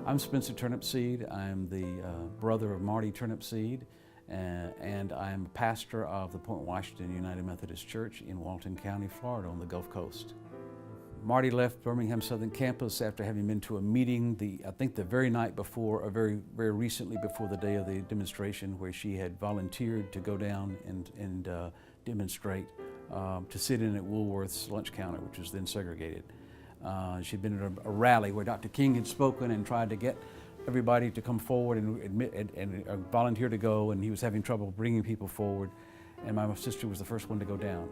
I'm Spencer Turnipseed. I'm the brother of Marti Turnipseed, and I'm a pastor of the Point Washington United Methodist Church in Walton County, Florida on the Gulf Coast. Marti left Birmingham Southern Campus after having been to a meeting, I think the very night before, or very recently before the day of the demonstration, where she had volunteered to go down and demonstrate, to sit in at Woolworth's lunch counter, which was then segregated. She'd been at a rally where Dr. King had spoken and tried to get everybody to come forward and volunteer to go, and he was having trouble bringing people forward, and my sister was the first one to go down.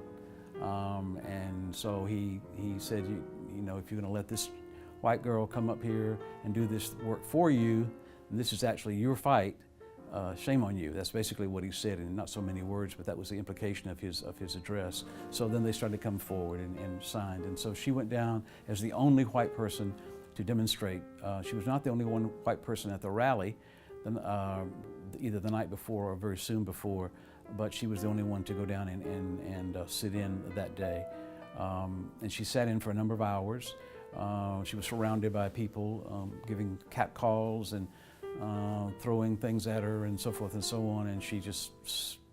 And so he said, you know, if you're going to let this white girl come up here and do this work for you, and this is actually your fight, shame on you. That's basically what he said, in not so many words, but that was the implication of his address. So then they started to come forward and signed. And so she went down as the only white person to demonstrate. She was not the only one white person at the rally, either the night before or very soon before, but she was the only one to go down and sit in that day. And she sat in for a number of hours. She was surrounded by people giving catcalls and throwing things at her and so forth and so on, and she just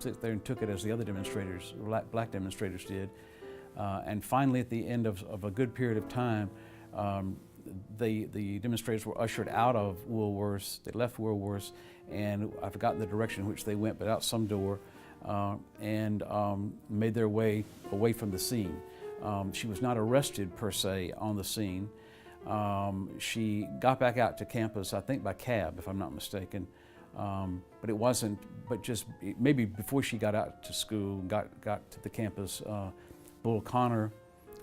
sat there and took it as the other demonstrators, black demonstrators, did. And finally, at the end of a good period of time, the demonstrators were ushered out of Woolworth's. They left Woolworth's, and I've forgotten the direction in which they went, but out some door, and made their way away from the scene. She was not arrested per se on the scene. She got back out to campus, I think by cab, if I'm not mistaken. But it wasn't, but just maybe before she got out to school, got to the campus, Bull Connor,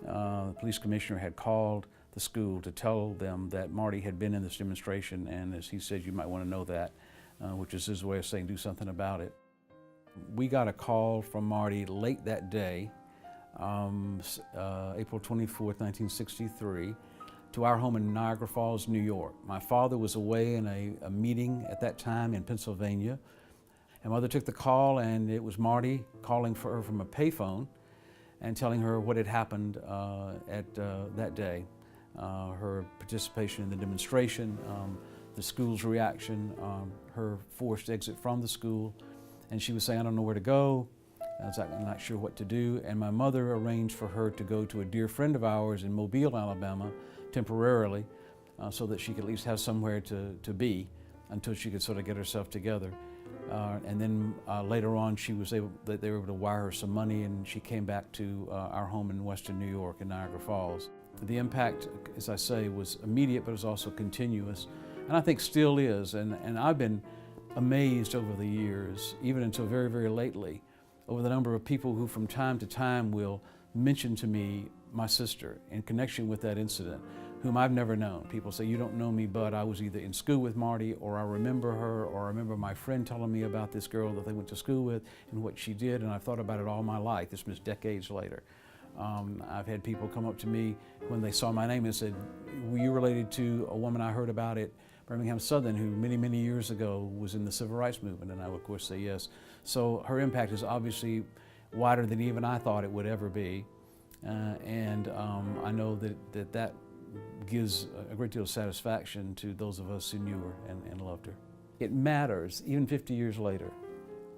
the police commissioner, had called the school to tell them that Marti had been in this demonstration, and as he said, you might want to know that, which is his way of saying do something about it. We got a call from Marti late that day, April 24th, 1963, to our home in Niagara Falls, New York. My father was away in a meeting at that time in Pennsylvania, and Mother took the call, and it was Marti calling for her from a payphone and telling her what had happened that day. Her participation in the demonstration, the school's reaction, her forced exit from the school, and she was saying, I don't know where to go. I'm not sure what to do, and my mother arranged for her to go to a dear friend of ours in Mobile, Alabama, temporarily, so that she could at least have somewhere to be until she could sort of get herself together. And then later on, they were able to wire her some money, and she came back to our home in Western New York in Niagara Falls. The impact, as I say, was immediate, but it was also continuous, and I think still is. And I've been amazed over the years, even until very, very lately, over the number of people who from time to time will mention to me my sister in connection with that incident, whom I've never known. People say, you don't know me, but I was either in school with Marti, or I remember her, or I remember my friend telling me about this girl that they went to school with and what she did, and I've thought about it all my life. This was decades later. I've had people come up to me when they saw my name and said, were you related to a woman I heard about at Birmingham Southern who many, many years ago was in the civil rights movement? And I would, of course, say yes. So her impact is obviously wider than even I thought it would ever be. And I know that gives a great deal of satisfaction to those of us who knew her and loved her. It matters, even 50 years later,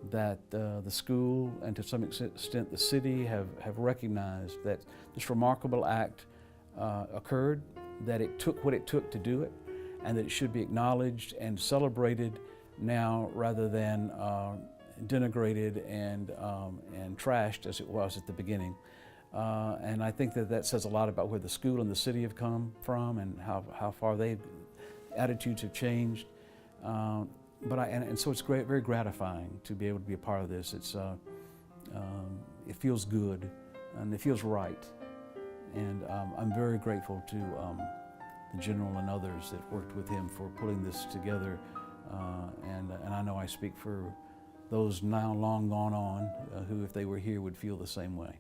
that the school and to some extent the city have recognized that this remarkable act occurred, that it took what it took to do it, and that it should be acknowledged and celebrated now rather than denigrated and trashed as it was at the beginning. And I think that says a lot about where the school and the city have come from and how far attitudes have changed. And so it's very gratifying to be able to be a part of this. It feels good and it feels right. And I'm very grateful to the General and others that worked with him for pulling this together. And I know I speak for those now long gone on who, if they were here, would feel the same way.